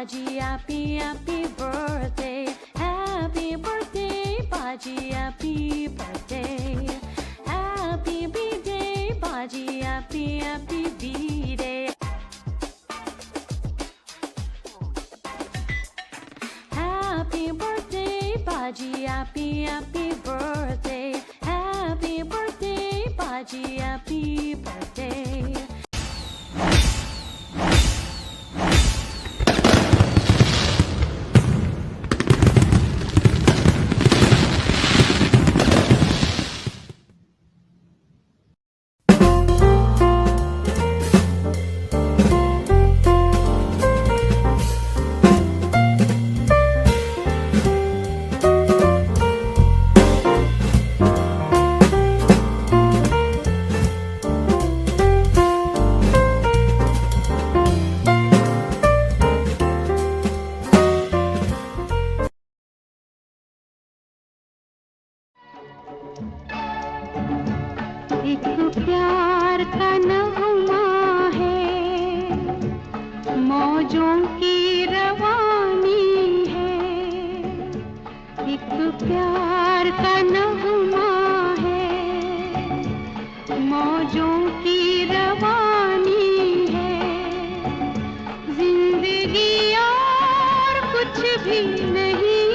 Baji, happy, happy birthday. Happy birthday, Baji, happy birthday. Happy B-Day, Baji, happy, happy B-Day. Happy birthday, Baji, happy, happy birthday. Happy birthday, Baji, happy birthday. एक प्यार का नगमा है, मौजों की रवानी है। एक प्यार का नगमा है, मौजों की रवानी है। जिंदगी और कुछ भी नहीं,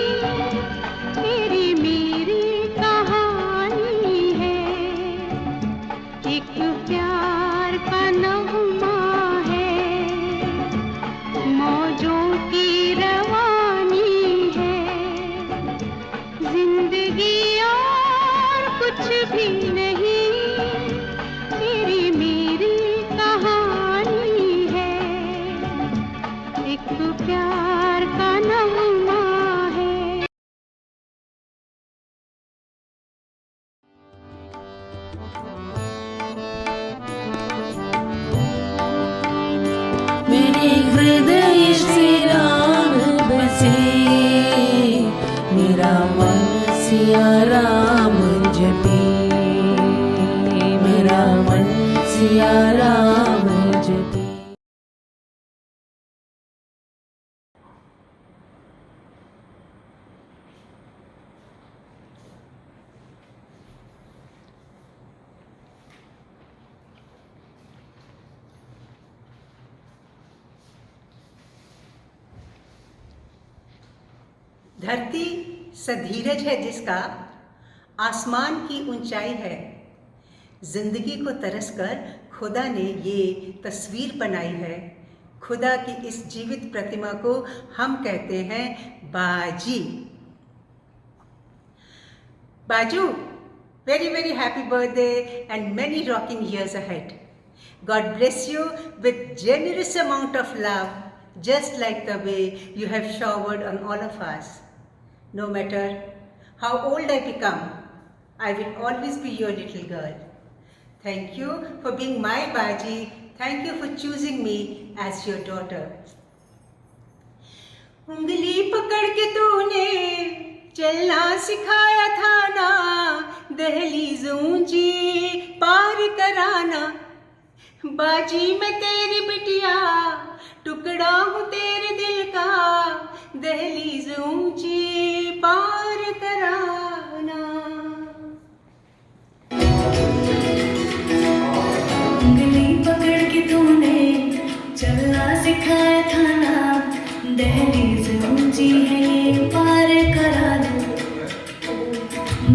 तेरी मेरी कहानी है। एक प्यार का नगमा है, मौजों की रवानी है। जिंदगी और कुछ भी नहीं, तेरी मेरी कहानी है। एक प्यार का नगमा है। मेरे हृदय से राम बसे, मेरा मन सिया राम जपे, मेरा मन सिया राम जपे। धरती सधीरज है जिसका, आसमान की ऊंचाई है। जिंदगी को तरसकर खुदा ने ये तस्वीर बनाई है। खुदा की इस जीवित प्रतिमा को हम कहते हैं बाजी। बाजू, very very happy birthday and many rocking years ahead. God bless you with generous amount of love, just like the way you have showered on all of us. No matter how old I become, I will always be your little girl. Thank you for being my Baji. Thank you for choosing me as your daughter. उंगली पकड़ के तूने चलना सिखाया था ना, दहलीज ऊंची पार कराना। बाजी मैं तेरी बिटिया, टुकड़ा हूँ तेरे दिल का, दहलीज ऊंची पार कराना। उंगली पकड़ के तूने चलना सिखाया था ना, दहलीज ऊंची है ये पार करा दो।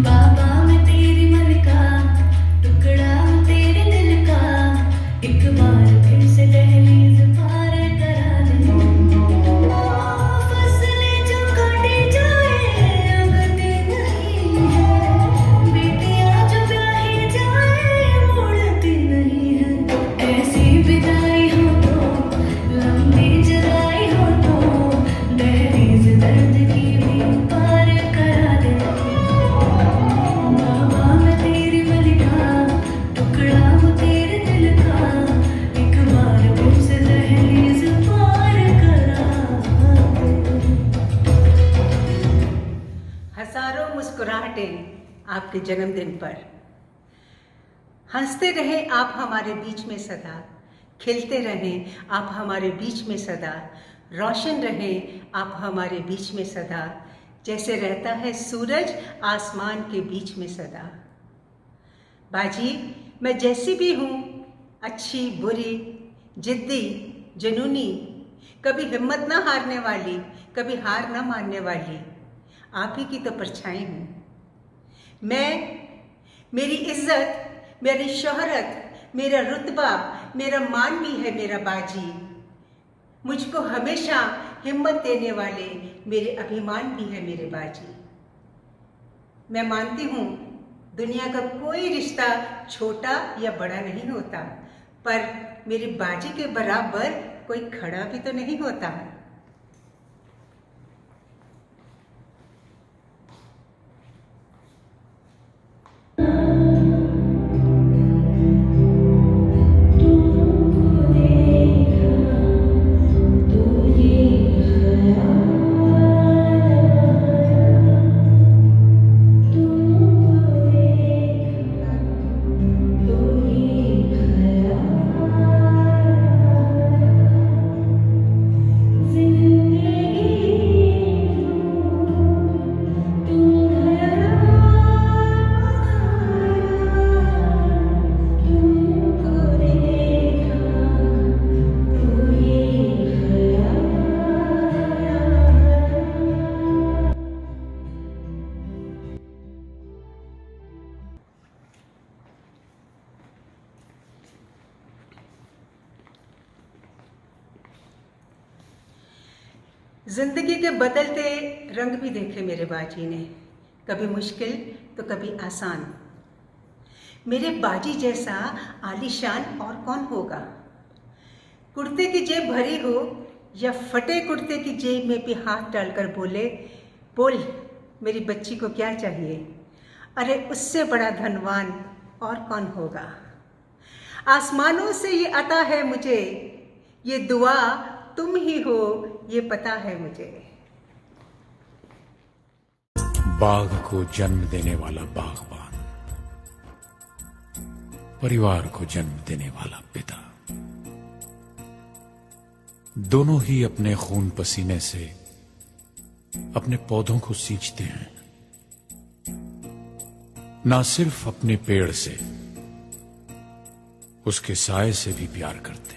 बाबा मैं तेरी मलका, टुकड़ा हूँ तेरे दिल का, एक बार फिर से दहलीज पार करा दो। फसलें जो काटी जाए उगती नहीं है, बेटियां जो ब्याही जाए मुड़ती नहीं है। ऐसी विदाई हो तो, लंबी जुदाई हो तो, दहलीज दर्द की भी पार करा दे। बाबा मैं तेरी मलिका, टुकड़ा हूँ तेरे दिल का, एक बार फिर से दहलीज पार करा दे। हजारों मुस्कुराहटें आपके जन्मदिन पर। हंसते रहे आप हमारे बीच में सदा, खिलते रहें आप हमारे बीच में सदा। रोशन रहे आप हमारे बीच में सदा, जैसे रहता है सूरज आसमान के बीच में सदा। बाजी, मैं जैसी भी हूँ, अच्छी बुरी, जिद्दी जुनूनी, कभी हिम्मत ना हारने वाली, कभी हार ना मानने वाली, आप ही की तो परछाई हूँ मैं। मेरी इज्जत, मेरी शोहरत, मेरा रुतबा, मेरा मान भी है मेरा बाजी। मुझको हमेशा हिम्मत देने वाले मेरे अभिमान भी है मेरे बाजी। मैं मानती हूँ दुनिया का कोई रिश्ता छोटा या बड़ा नहीं होता, पर मेरी बाजी के बराबर कोई खड़ा भी तो नहीं होता। जिंदगी के बदलते रंग भी देखे मेरे बाजी ने, कभी मुश्किल तो कभी आसान। मेरे बाजी जैसा आलीशान और कौन होगा। कुर्ते की जेब भरी हो या फटे कुर्ते की जेब में भी हाथ डालकर बोले, बोल मेरी बच्ची को क्या चाहिए, अरे उससे बड़ा धनवान और कौन होगा। आसमानों से ये अता है मुझे, ये दुआ तुम ही हो ये पता है मुझे। बाघ को जन्म देने वाला बागबान, परिवार को जन्म देने वाला पिता, दोनों ही अपने खून पसीने से अपने पौधों को सींचते हैं। ना सिर्फ अपने पेड़ से, उसके साए से भी प्यार करते हैं,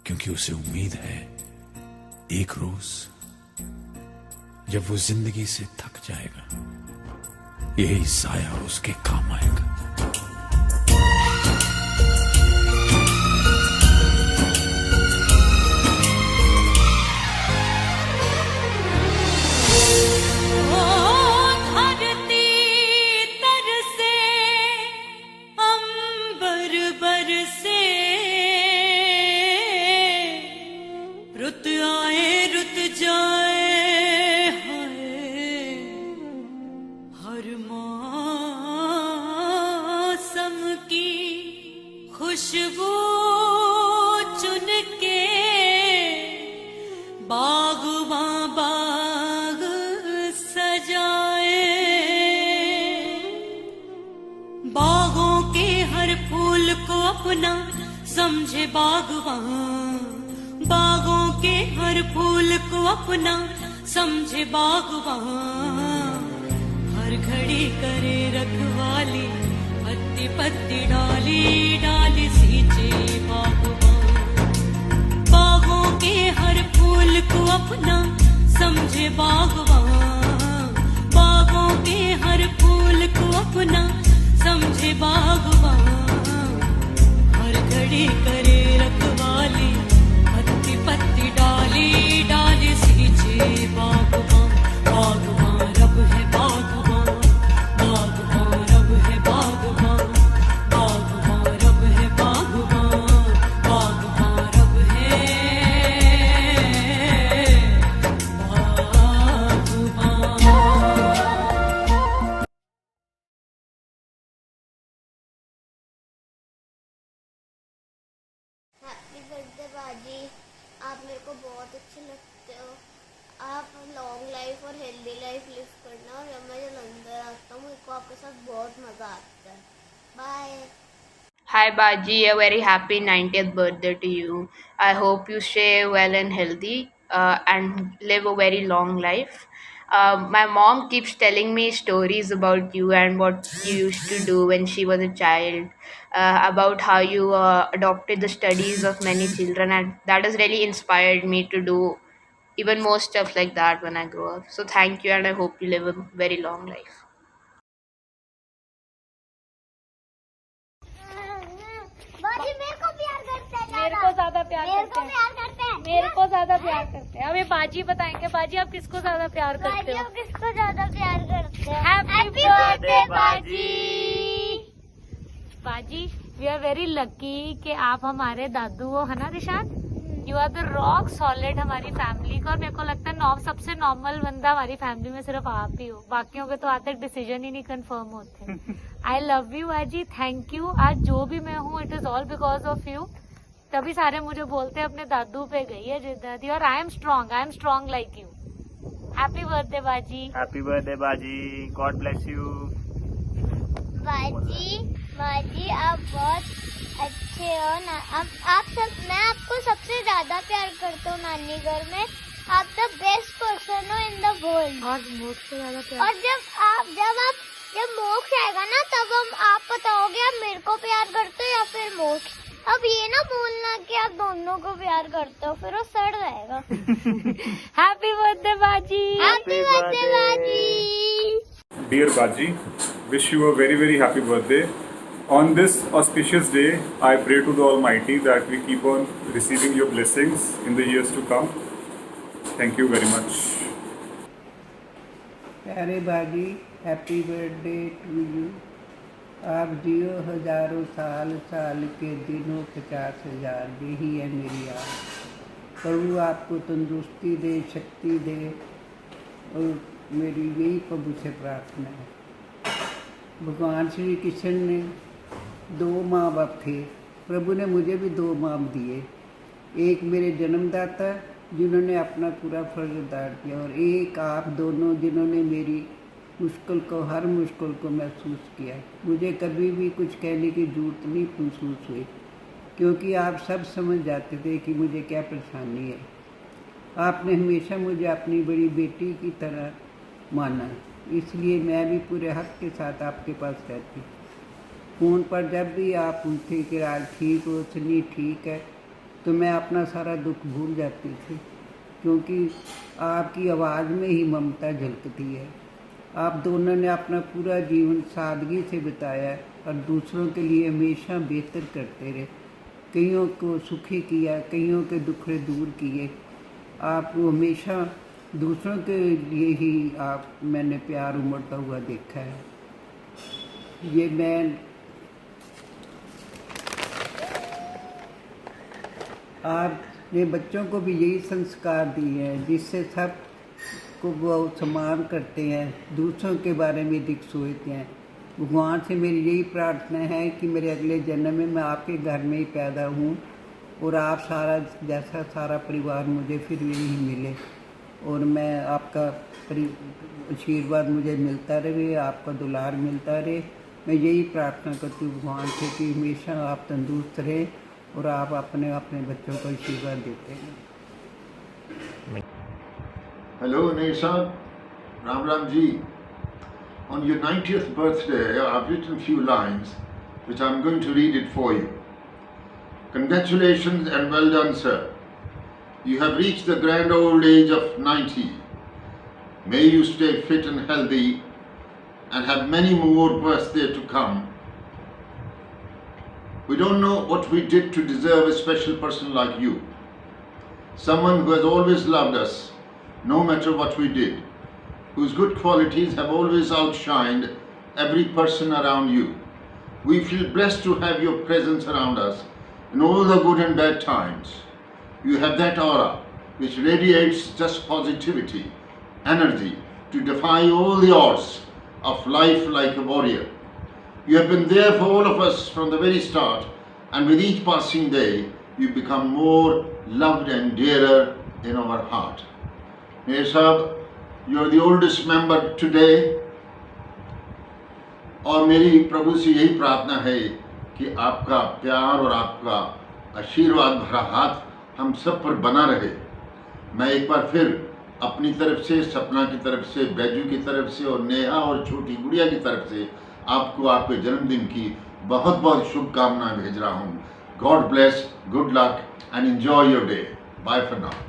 क्योंकि उसे उम्मीद है एक रोज जब वो जिंदगी से थक जाएगा, यही साया उसके काम आएगा। खुशबू चुन के बागबां बाग सजाए, बागों के हर फूल को अपना समझे बागबां, बागों के हर फूल को अपना समझे बागबां, हर घड़ी करे रखवाली, पत्ती पत्ती डाली डाली सींचे बागबां, बागों के हर फूल को अपना समझे बागबां, बागों के हर फूल को अपना समझे बागबां, हर घड़ी करे रखवाली, पत्ती पत्ती डाली डाली सींचे बागबां, बागबां रब है बागबां, बागबां रब है बागबां, बागबां रब है बागबां, बागबां रब है बागबां। हैप्पी बर्थडे बाजी, आप मेरे को बहुत अच्छे लगते हो। आप लॉन्ग लाइफ और हेल्दी लाइफ लिव करना, और जब मैं जलंधर आता हूँ मेरे को आपके साथ बहुत मज़ा आता है। Bye. Hi Baji, a very happy 90th birthday to you. I hope you stay well and healthy and live a very long life. My mom keeps telling me stories about you and what you used to do when she was a child, about how you adopted the studies of many children, and that has really inspired me to do even more stuff like that when I grow up. So, thank you, and I hope you live a very long life. बाजी मेरे को प्यार करते हैं मेरे को ज्यादा प्यार मेरे को करते हैं, प्यार करते हैं मेरे को ज्यादा प्यार करते हैं। अब ये बाजी बताएंगे, बाजी आप किसको ज्यादा प्यार करते बाजी हो? आप किसको ज्यादा प्यार करते हैं? हैप्पी बर्थडे बाजी। बाजी, वी आर वेरी लकी कि आप हमारे दादू हो, है ना Rishad? You are the rock solid हमारी फैमिली का। और मेरे को लगता है सबसे नॉर्मल बंदा हमारी फैमिली में सिर्फ आप ही हो, बाकियों के तो आते डिसीजन ही नहीं कंफर्म होते। आई लव यू बाजी, थैंक यू। आज जो भी मैं हूँ it is all because of you. तभी सारे मुझे बोलते हैं अपने दादू पे गई है जिद्दादी, और I am strong like you. Happy birthday बाजी। हैप्पी बर्थडे बाजी, गॉड ब्लेस यू। बाजी बाजी आप बहुत अच्छे हो ना। आप सब, मैं आपको सबसे ज्यादा प्यार करता हूँ नानी घर में। आप द बेस्ट पर्सन हो इन द वर्ल्ड। और मोक्ष से ज्यादा प्यार। और जब मोक्ष आएगा ना, तब आप बताओगे आप मेरे को प्यार करते हो या फिर मोक्ष। अब ये ना बोलना कि आप दोनों को प्यार करते हो, फिर वो सड़ जाएगा। हैप्पी बर्थडे बाजी। हैप्पी बर्थडे बाजी। Dear Baji, wish you a very very happy birthday. On this auspicious day, I pray to the Almighty that we keep on receiving your blessings in the years to come. Thank you very much. प्यारे बाजी, happy birthday to you. आप जियो हजारों साल, साल के दिनों 50,000, यही है मेरी आस। प्रभु आपको तंदुरुस्ती दे, शक्ति दे, और मेरी यही प्रभु से प्रार्थना है। भगवान श्री कृष्ण ने 2 माँ बाप थे, प्रभु ने मुझे भी 2 माँ दिए। एक मेरे जन्मदाता जिन्होंने अपना पूरा फर्ज अदा किया, और एक आप दोनों जिन्होंने मेरी हर मुश्किल को महसूस किया। मुझे कभी भी कुछ कहने की जरूरत नहीं महसूस हुई, क्योंकि आप सब समझ जाते थे कि मुझे क्या परेशानी है। आपने हमेशा मुझे अपनी बड़ी बेटी की तरह माना, इसलिए मैं भी पूरे हक के साथ आपके पास रहती। फ़ोन पर जब भी आप पूछते कि आज ठीक हो, सनी ठीक है, तो मैं अपना सारा दुख भूल जाती थी, क्योंकि आपकी आवाज़ में ही ममता झलकती है। आप दोनों ने अपना पूरा जीवन सादगी से बिताया और दूसरों के लिए हमेशा बेहतर करते रहे। कईयों को सुखी किया, कईयों के दुखड़े दूर किए। आपको हमेशा दूसरों के लिए ही मैंने प्यार उमड़ता हुआ देखा है। ये मैं आपने बच्चों को भी यही संस्कार दिए हैं, जिससे सब को वो सम्मान करते हैं, दूसरों के बारे में अधिक सोचते हैं। भगवान से मेरी यही प्रार्थना है कि मेरे अगले जन्म में मैं आपके घर में ही पैदा हूँ, और आप जैसा सारा परिवार मुझे फिर यही मिले, और मैं आपका आशीर्वाद मुझे मिलता रहे, आपका दुलार मिलता रहे। मैं यही प्रार्थना करती हूँ भगवान से कि हमेशा आप तंदुरुस्त रहें और आप अपने बच्चों को आशीर्वाद देते हैं। Hello, Nishan. Ram Ji. On your 90th birthday, I've written a few lines, which I'm going to read it for you. Congratulations and well done, sir. You have reached the grand old age of 90. May you stay fit and healthy and have many more birthdays to come. We don't know what we did to deserve a special person like you. Someone who has always loved us, no matter what we did, whose good qualities have always outshined every person around you. We feel blessed to have your presence around us in all the good and bad times. You have that aura which radiates just positivity, energy to defy all the odds of life like a warrior. You have been there for all of us from the very start, and with each passing day, you become more loved and dearer in our heart. Mir Sahab, you are the oldest member today, और मेरी प्रभु से यही प्रार्थना है कि आपका प्यार और आपका आशीर्वाद भरा हाथ हम सब पर बना रहे। मैं एक बार फिर अपनी तरफ से, सपना की तरफ से, बैजू की तरफ से और नेहा और छोटी गुड़िया की तरफ से आपको आपके जन्मदिन की बहुत बहुत शुभकामनाएं भेज रहा हूँ। God bless, good luck and enjoy your day. Bye for now.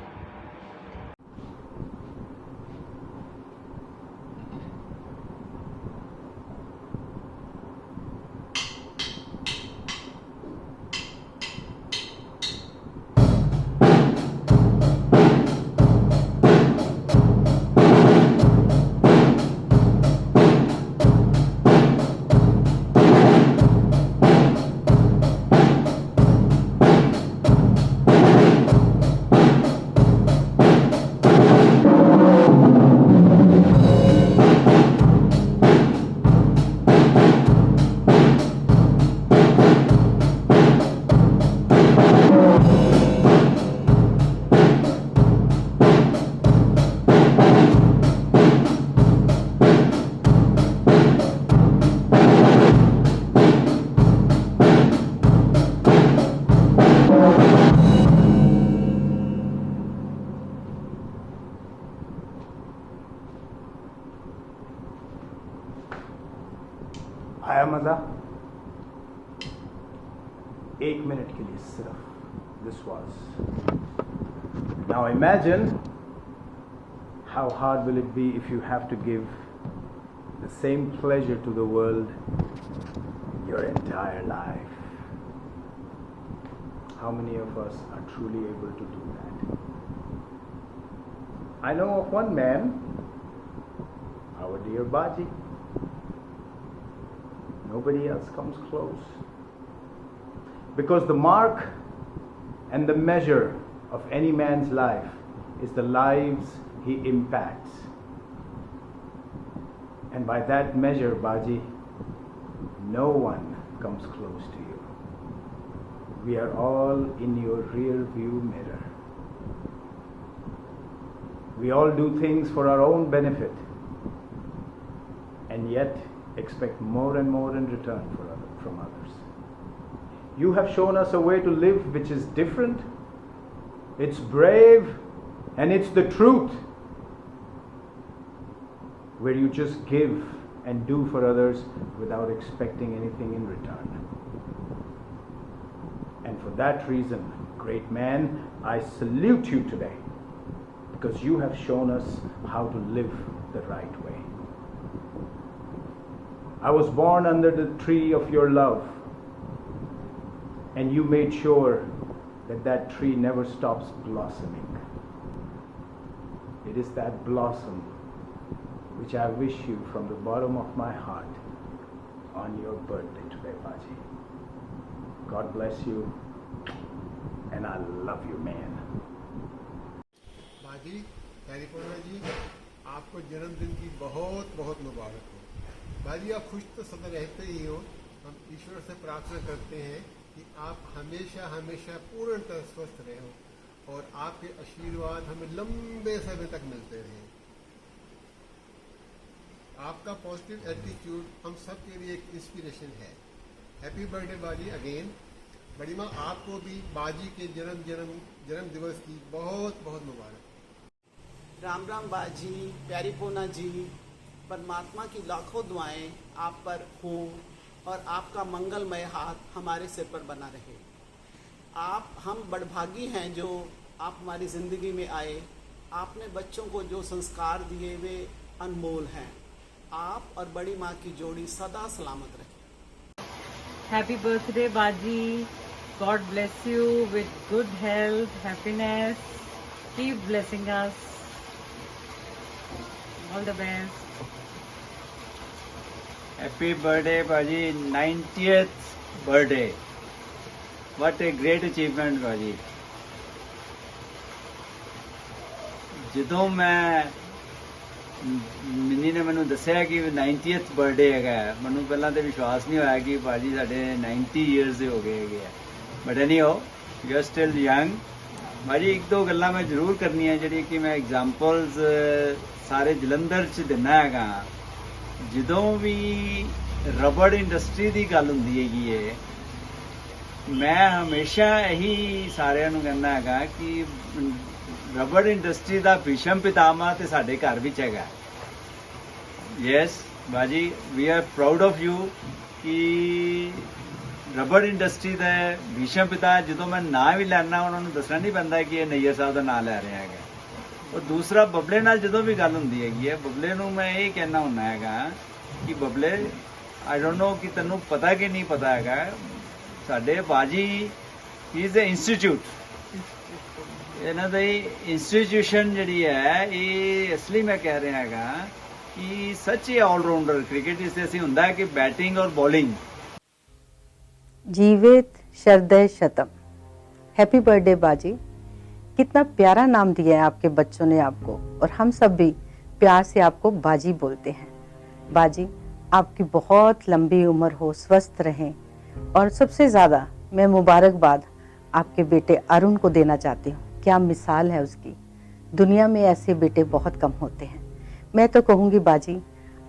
आया मजा? 1 मिनट के लिए सिर्फ। This was. Now imagine how hard will it be if you have to give the same pleasure to the world your entire life. How many of us are truly able to do that? I know of one man, our dear Baji. Nobody else comes close. Because the mark and the measure of any man's life is the lives he impacts. And by that measure, Baji, no one comes close to you. We are all in your rear view mirror. We all do things for our own benefit, and yet expect more and more in return from others. You have shown us a way to live which is different, it's brave, and it's the truth, where you just give and do for others without expecting anything in return. And for that reason, great man, I salute you today, because you have shown us how to live the right way. I was born under the tree of your love, and you made sure that that tree never stops blossoming. It is that blossom which I wish you from the bottom of my heart on your birthday today, Baji. God bless you, and I love you, man. बाजी, California जी, आपको जन्मदिन की बहुत बहुत मुबारक हो। बाजी, आप खुश तो सदा रहते ही हो। हम ईश्वर से प्रार्थना करते हैं कि आप हमेशा हमेशा पूर्णतः स्वस्थ रहो और आपके आशीर्वाद हमें लंबे समय तक मिलते रहें। आपका पॉजिटिव एटीट्यूड हम सब के लिए एक इंस्पिरेशन है। हैप्पी बर्थडे बाजी अगेन। बड़ी माँ, आपको भी बाजी के जन्म दिवस की बहुत बहुत मुबारक। राम राम बाजी, प्यारी पूना जी, परमात्मा की लाखों दुआएं आप पर हों और आपका मंगलमय हाथ हमारे सिर पर बना रहे। हम बड़भागी हैं जो आप हमारी ज़िंदगी में आए। आपने बच्चों को जो संस्कार दिए वे अनमोल हैं। आप और बड़ी माँ की जोड़ी सदा सलामत रहे। Happy birthday, Baji. God bless you with good health, happiness. Keep blessing us. All the best. Happy birthday, Baji. 90th birthday. What a great achievement, Baji. ਜਦੋਂ ਮਿੰਨੀ ਨੇ ਮੈਨੂੰ ਦੱਸਿਆ ਕਿ 90th ਬਰਥਡੇ ਹੈਗਾ, ਮੈਨੂੰ ਪਹਿਲਾਂ ਤੇ ਵਿਸ਼ਵਾਸ ਨਹੀਂ ਹੋਇਆ ਕਿ ਬਾਜੀ ਸਾਡੇ 90 ਇਅਰਸ ਦੇ ਹੋ ਗਏ ਹੈਗੇ ਆ। ਬਟ ਐਨੀ ਹੋ, ਯੂ ਆਰ ਸਟਿਲ ਯੰਗ। ਬਾਜੀ, ਇੱਕ ਦੋ ਗੱਲਾਂ ਮੈਂ ਜ਼ਰੂਰ ਕਰਨੀਆਂ ਜਿਹੜੀ ਕਿ ਮੈਂ ਐਗਜ਼ਾਮਪਲਸ ਸਾਰੇ ਜਲੰਧਰ 'ਚ ਦਿੰਦਾ ਹੈਗਾ। ਜਦੋਂ ਵੀ ਰਬੜ ਇੰਡਸਟਰੀ ਦੀ ਗੱਲ ਹੁੰਦੀ ਹੈਗੀ ਹੈ ਮੈਂ ਹਮੇਸ਼ਾ ਇਹੀ ਸਾਰਿਆਂ ਨੂੰ ਕਹਿੰਦਾ ਹੈਗਾ ਕਿ ਰਬੜ ਇੰਡਸਟਰੀ ਦਾ ਭੀਸ਼ਮ ਪਿਤਾਮਾ ਤੇ ਸਾਡੇ ਘਰ ਵਿੱਚ ਹੈਗਾ। ਯੈਸ ਬਾਜੀ, we are proud of you ਕਿ ਰਬੜ ਇੰਡਸਟਰੀ ਦਾ ਭੀਸ਼ਮ ਪਿਤਾ, ਜਦੋਂ ਮੈਂ ਨਾਂ ਵੀ ਲੈਣਾ ਉਹਨਾਂ ਨੂੰ ਦੱਸਣਾ ਨਹੀਂ ਪੈਂਦਾ ਕਿ ਇਹ ਨਈਅਰ ਸਾਹਿਬ ਦਾ ਨਾਂ ਲੈ ਰਿਹਾ ਹੈਗਾ। ਔਰ ਦੂਸਰਾ, ਬਬਲੇ ਨਾਲ ਜਦੋਂ ਵੀ ਗੱਲ ਹੁੰਦੀ ਹੈਗੀ ਹੈ, ਬਬਲੇ ਨੂੰ ਮੈਂ ਇਹ ਕਹਿਣਾ ਹੁੰਦਾ ਹੈਗਾ ਕਿ ਬਬਲੇ, ਆਈ ਡੋਂਟ ਨੋ ਕਿ ਤੈਨੂੰ ਪਤਾ ਕਿ ਨਹੀਂ ਪਤਾ ਹੈਗਾ, ਸਾਡੇ ਬਾਜੀ ਹੀ ਇਜ਼ ਅ ਇੰਸਟੀਚਿਊਟ, ਇਹਨਾਂ ਦੀ ਇੰਸਟੀਟਿਊਸ਼ਨ ਜਿਹੜੀ ਹੈ ਇਹ ਇਸ ਲਈ ਮੈਂ ਕਹਿ ਰਿਹਾ ਹੈਗਾ ਕਿ ਸੱਚੀ ਆਲਰਾਊਂਡਰ ਕ੍ਰਿਕਟ ਇਸ ਅਸੀਂ ਹੁੰਦਾ ਹੈ ਕਿ बैटिंग और बॉलिंग। जीवित शरदय शतम। हैप्पी बर्थडे बाजी। कितना प्यारा नाम दिया है आपके बच्चों ने आपको, और हम सब भी प्यार से आपको बाजी बोलते हैं। बाजी, आपकी बहुत लंबी उम्र हो, स्वस्थ रहें, और सबसे ज़्यादा मैं मुबारकबाद आपके बेटे अरुण को देना चाहती हूँ। क्या मिसाल है उसकी, दुनिया में ऐसे बेटे बहुत कम होते हैं। मैं तो कहूँगी बाजी,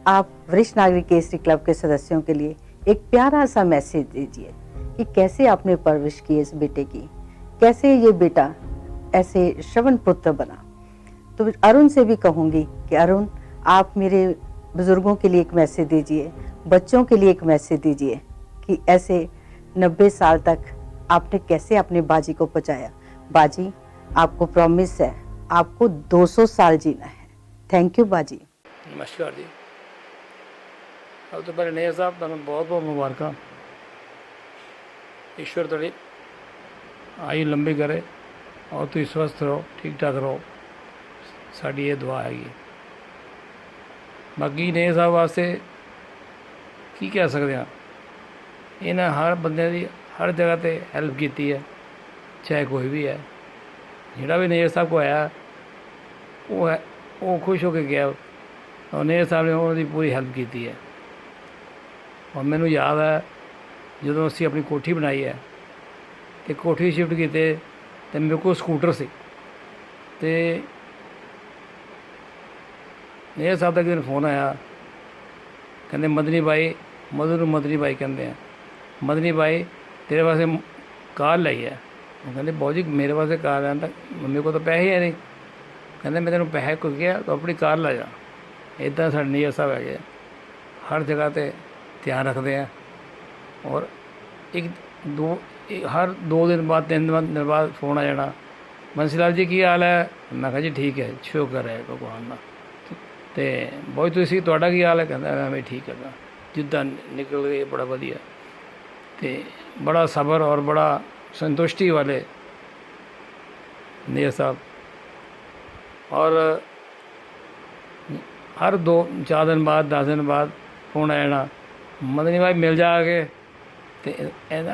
आप वरिष्ठ नागरिक केसरी क्लब के सदस्यों के लिए एक प्यारा सा मैसेज दीजिए कि कैसे आपने परवरिश की इस बेटे की, कैसे ये बेटा ऐसे श्रवण पुत्र बना। तो अरुण से भी कहूँगी कि अरुण, आप मेरे बुज़ुर्गों के लिए एक मैसेज दीजिए, बच्चों के लिए एक मैसेज दीजिए कि ऐसे 90 साल तक आपने कैसे अपने बाजी को पहुँचाया। बाजी, आपको प्रॉमिस है, आपको 200 साल जीना है। थैंक यू बाजी। नमस्कार जी। अब तो पहले नेहर साहब तुम बहुत बहुत मुबारक। ईश्वर थोड़ी आयु लंबी करे और तुम स्वस्थ रहो, ठीक ठाक रहो, साड़ी ये दुआ हैगी। बाकी नेहर साहब वास्ते की कह सकते हैं, इन्हें हर बंदे की हर जगह पर हैल्प की है, चाहे कोई भी है। जोड़ा भी नेहर साहब को आया वो खुश होकर गया, और नेहर साहब ने उन्होंने पूरी हैल्प की है। और मैनू याद है जो असी अपनी कोठी बनाई है तो कोठी शिफ्ट किए तो मेरे को स्कूटर से नेहर साहब का एक दिन फोन आया, कहते मदनी भाई, मदनी भाई कहते हैं, मदनी भाई तेरे वास्ते कार लाई है। वो कहते बहुत जी मेरे वास्ते कार है, मेरे को तो पैसे है नहीं, कहते मैं तेन पैसे को गया तो अपनी कार ला जा। इदा साढ़े नेहर साहब है, हर जगह पर ध्यान रखते हैं। और हर 2 दिन बाद 3 दिन बाद फोन आ जाना, बंसीलाल जी की हाल है, मैं कहा जी ठीक है, शुक्र है भगवान का। तो बहुत तुसी तुहाडा की हाल है, कहता मैं भी ठीक है, जिदा निकल गए बड़ा वधिया। तो बड़ा सबर और बड़ा संतुष्टि वाले नेहर साहब। और हर 2-4 दिन बाद 10 दिन बाद फोन आ जाना, मदनी भाई मिल जा के। तो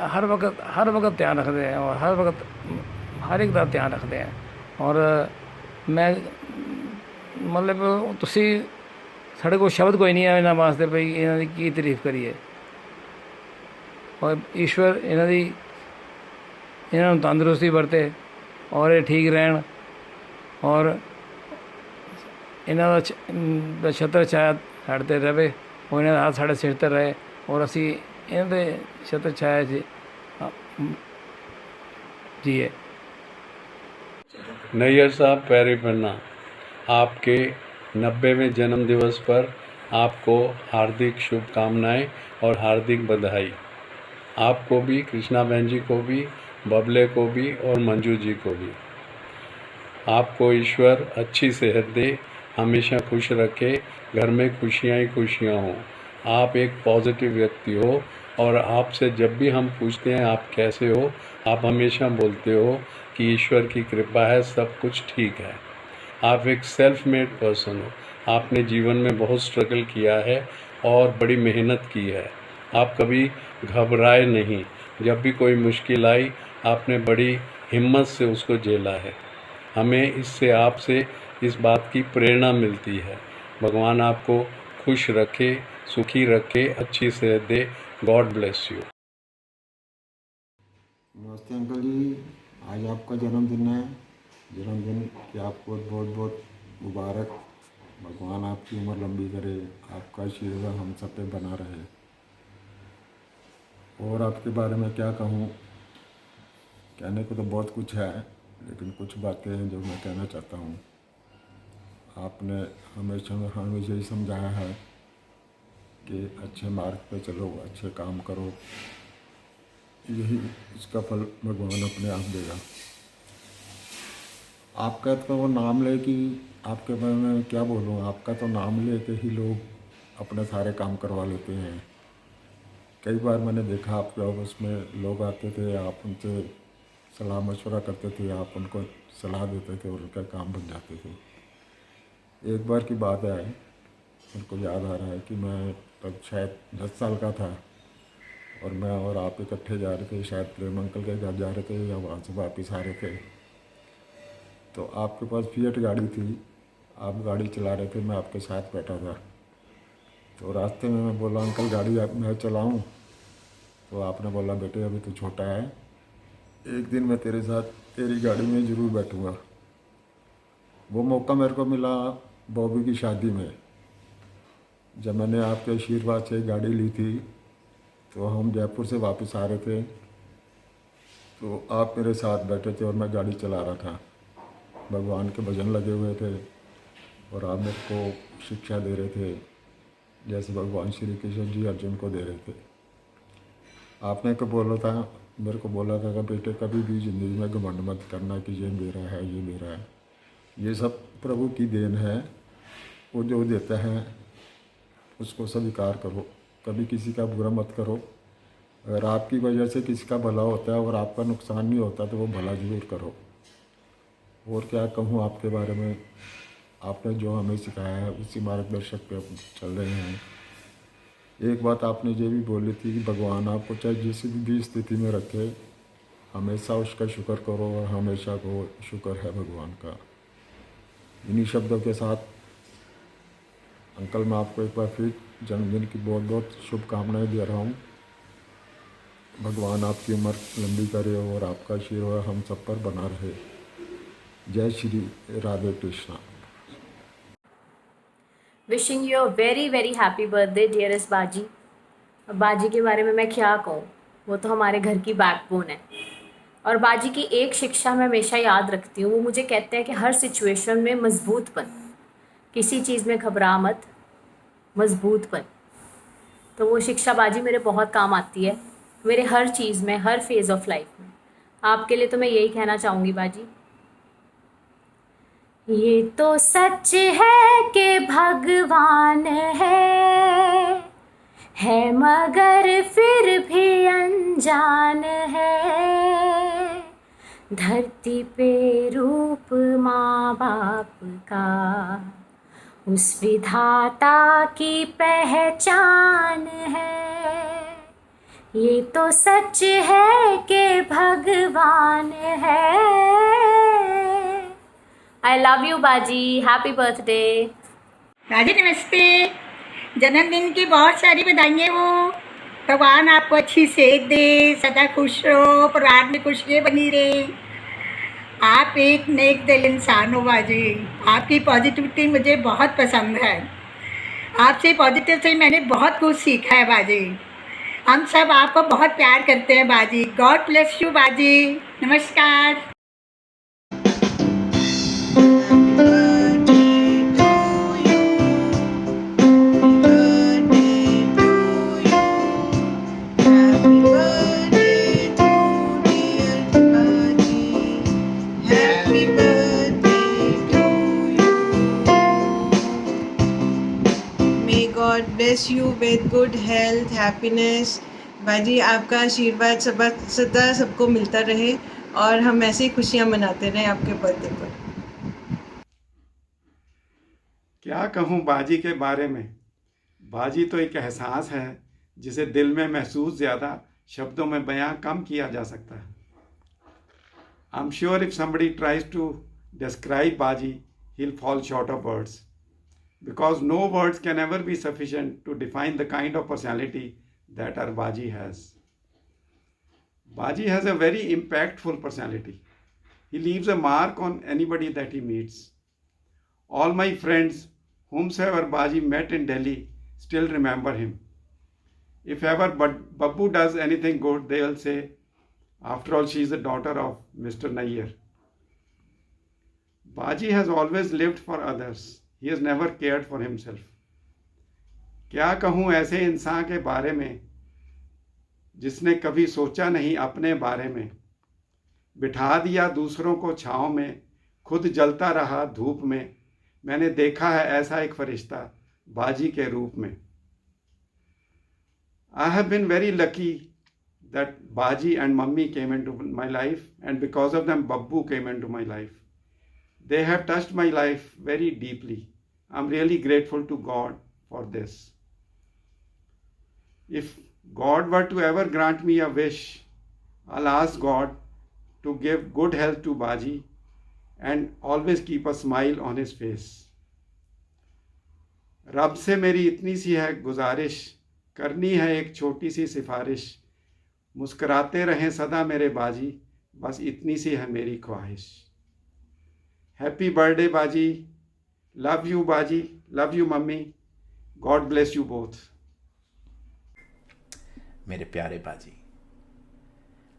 हर वक्त ध्यान रखते हैं, और हर वक्त हर एक का ध्यान रखते हैं। और मैं मतलब तुसी साढ़े को शब्द कोई नहीं है इन्होंने वास्ते भाई इन्हों की तारीफ करिए। और ईश्वर इन्हों तंदुरुस्ती बरते और ये ठीक रहन, और इन्हों छत्र छाया साढ़े ते रहे, और इन्हों हाथ साढ़े सिर ते रहे, और असी इन्होंने छत्र छाया जिए। नैयर साहब पैरी पन्ना, आपके 90वें जन्म दिवस पर आपको हार्दिक शुभकामनाएं और हार्दिक बधाई। आपको भी, कृष्णा बहन जी को भी, बबले को भी और मंजू जी को भी। आपको ईश्वर अच्छी सेहत दे, हमेशा खुश रखे, घर में खुशियाँ ही खुशियाँ हों। आप एक पॉजिटिव व्यक्ति हो, और आपसे जब भी हम पूछते हैं आप कैसे हो, आप हमेशा बोलते हो कि ईश्वर की कृपा है, सब कुछ ठीक है। आप एक सेल्फ मेड पर्सन हो, आपने जीवन में बहुत स्ट्रगल किया है और बड़ी मेहनत की है। आप कभी घबराए नहीं, जब भी कोई मुश्किल आई आपने बड़ी हिम्मत से उसको झेला है। हमें इससे आपसे इस बात की प्रेरणा मिलती है। भगवान आपको खुश रखे, सुखी रखे, अच्छी सेहत दे। God bless you. नमस्ते अंकल जी, आज आपका जन्मदिन है। जन्मदिन की आपको बहुत बहुत मुबारक। भगवान आपकी उम्र लंबी करे, आपका आशीर्वाद हम सब पे बना रहे। और आपके बारे में क्या कहूँ, कहने को तो बहुत कुछ है, लेकिन कुछ बातें हैं जो मैं कहना चाहता हूँ। आपने हमेशा हमें यही समझाया है कि अच्छे मार्ग पे चलो, अच्छे काम करो, यही इसका फल भगवान अपने आप देगा। आपका तो वो नाम ले कि आपके बारे में क्या बोलूँ, आपका तो नाम ले के ही लोग अपने सारे काम करवा लेते हैं। कई बार मैंने देखा आपके ऑफिस में लोग आते थे, आप उनसे सलाह मशवरा करते थे, आप उनको सलाह देते थे और उनका काम बन जाते थे। एक बार की बात है, मेरे को याद आ रहा है कि मैं तब शायद 10 साल का था और मैं और आप इकट्ठे जा रहे थे, शायद प्रेम अंकल के घर जा रहे थे या वहाँ से वापस आ रहे थे। तो आपके पास फिएट गाड़ी थी, आप गाड़ी चला रहे थे, मैं आपके साथ बैठा था। तो रास्ते में मैं बोला अंकल गाड़ी मैं चलाऊं? तो आपने बोला बेटे अभी तो छोटा है, एक दिन मैं तेरे साथ तेरी गाड़ी में ज़रूर बैठूंगा। वो मौका मेरे को मिला बॉबी की शादी में, जब मैंने आपके आशीर्वाद से गाड़ी ली थी। तो हम जयपुर से वापस आ रहे थे, तो आप मेरे साथ बैठे थे और मैं गाड़ी चला रहा था। भगवान के भजन लगे हुए थे और आप मेरे को शिक्षा दे रहे थे जैसे भगवान श्री कृष्ण जी अर्जुन को दे रहे थे। आपने को बोला था, मेरे को बोला था कि बेटे कभी भी ज़िंदगी में घमंड मत करना कि ये मेरा है, ये मेरा है। ये सब प्रभु की देन है, वो जो देता है उसको स्वीकार करो, कभी किसी का बुरा मत करो। अगर आपकी वजह से किसी का भला होता है और आपका नुकसान नहीं होता तो वो भला ज़रूर करो। और क्या कहूँ आपके बारे में, आपने जो हमें सिखाया है उसी मार्गदर्शक पे हम चल रहे हैं। एक बात आपने ये भी बोली थी कि भगवान आपको चाहे जिस भी स्थिति में रखे, हमेशा उसका शुक्र करो और हमेशा को शुक्र है भगवान का। इन्हीं शब्दों के साथ अंकल मैं आपको एक बार फिर जन्मदिन की बहुत बहुत शुभकामनाएं दे रहा हूँ। भगवान आपकी उम्र लंबी करे और आपका आशीर्वाद हम सब पर बना रहे। जय Shri Radhe Krishna. Wishing you a very very happy birthday dearest बाजी। अब बाजी के बारे में मैं क्या कहूँ, वो तो हमारे घर की बैकबोन है। और बाजी की एक शिक्षा मैं हमेशा याद रखती हूँ, वो मुझे कहते हैं कि हर सिचुएशन में मजबूत बन, किसी चीज़ में घबरा मत, मजबूत बन। तो वो शिक्षा बाजी मेरे बहुत काम आती है, मेरे हर चीज़ में, हर फेज़ ऑफ लाइफ में। आपके लिए तो मैं यही कहना चाहूँगी बाजी, ये तो सच है कि भगवान है मगर फिर भी अनजान है। धरती पे रूप माँ बाप का उस विधाता की पहचान है। ये तो सच है कि भगवान है। आई लव यू बाजी, हैप्पी बर्थडे। राजी नमस्ते, जन्मदिन की बहुत सारी बधाइयाँ हो। भगवान आपको अच्छी सेहत दे, सदा खुश रहो, परिवार में खुशियाँ बनी रहे। आप एक नेक दिल इंसान हो बाजी, आपकी पॉजिटिविटी मुझे बहुत पसंद है। आपसे पॉजिटिव से मैंने बहुत कुछ सीखा है बाजी। हम सब आपको बहुत प्यार करते हैं बाजी। गॉड ब्लेस यू बाजी, नमस्कार। God bless you with good health, happiness। बाजी आपका आशीर्वाद सदा सबको मिलता रहे और हम ऐसे ही खुशियाँ मनाते रहें आपके बर्थडे पर। क्या कहूँ बाजी के बारे में। बाजी तो एक एहसास है जिसे दिल में महसूस ज़्यादा, शब्दों में बयां कम किया जा सकता है। I'm sure if somebody tries to describe Baji, he'll fall short of words. Because no words can ever be sufficient to define the kind of personality that our Baji has. Baji has a very impactful personality. He leaves a mark on anybody that he meets. All my friends, whomsoever Baji met in Delhi, still remember him. If ever Babbu does anything good, they will say, After all, she is the daughter of Mr. Nayyar. Baji has always lived for others. He has never cared for himself. क्या कहूँ ऐसे इंसान के बारे में जिसने कभी सोचा नहीं अपने बारे में, बिठा दिया दूसरों को छाँव में, खुद जलता रहा धूप में। मैंने देखा है ऐसा एक फरिश्ता बाजी के रूप में। I have been very lucky that Baji and Mummy came into my life, and because of them Babbu came into my life. They have touched my life very deeply. I'm really grateful to God for this. If God were to ever grant me a wish, I'll ask God to give good health to Baji and always keep a smile on his face. रब से मेरी इतनी सी है गुजारिश, करनी है एक छोटी सी सिफारिश, मुस्कुराते रहें सदा मेरे बाजी, बस इतनी सी है मेरी ख्वाहिश। हैप्पी बर्थडे बाजी, लव यू बाजी, love you mummy, God bless you both. मेरे प्यारे बाजी,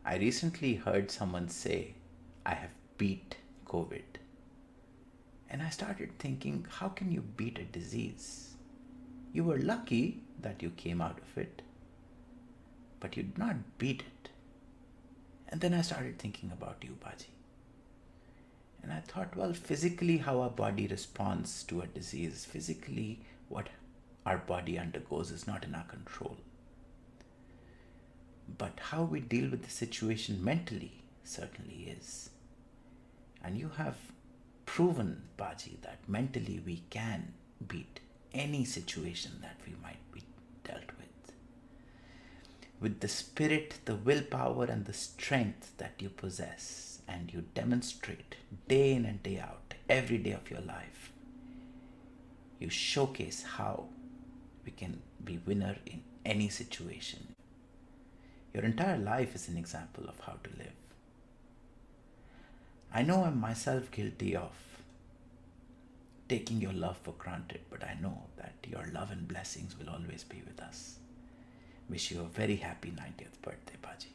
I recently heard someone say, I have beat COVID. And I started thinking, how can you beat a disease? You were lucky that you came out of it, but you did not beat it. And then I started thinking about you, Baji. And I thought, well, physically how our body responds to a disease, physically what our body undergoes is not in our control. But how we deal with the situation mentally certainly is. And you have proven, Baji, that mentally we can beat any situation that we might be dealt with. With the spirit, the willpower and the strength that you possess and you demonstrate day in and day out, every day of your life, you showcase how we can be winner in any situation. Your entire life is an example of how to live. I know I'm myself guilty of taking your love for granted, but I know that your love and blessings will always be with us. Wish you a very happy 90th birthday, Baji.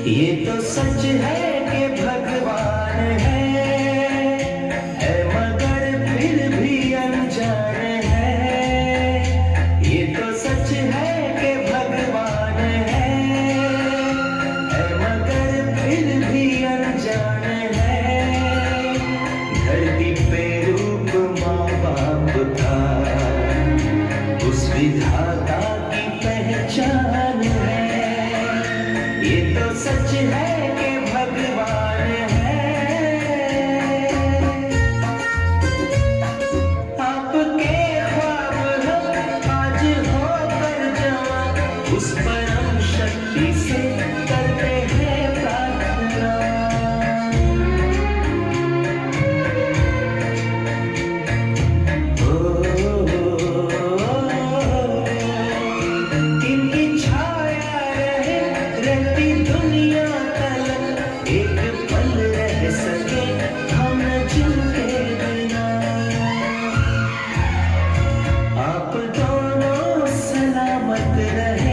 ये तो सच है कि भगवान है मगर फिर भी अनजान है। ये तो सच है कि भगवान है मगर फिर भी अनजान है। धरती पे रूप माँ बाप का उस विधाता की पहचान है। ये तो सच है कि भगवान है। आपके ख्वाब हम आज हो कर जाएं, उस परम शक्ति से करते हैं प्रार्थना। इनकी छाया रहे रहती दुनिया तलक, एक पल रह सके हम जिनके बिना। आप दोनों सलामत रहे।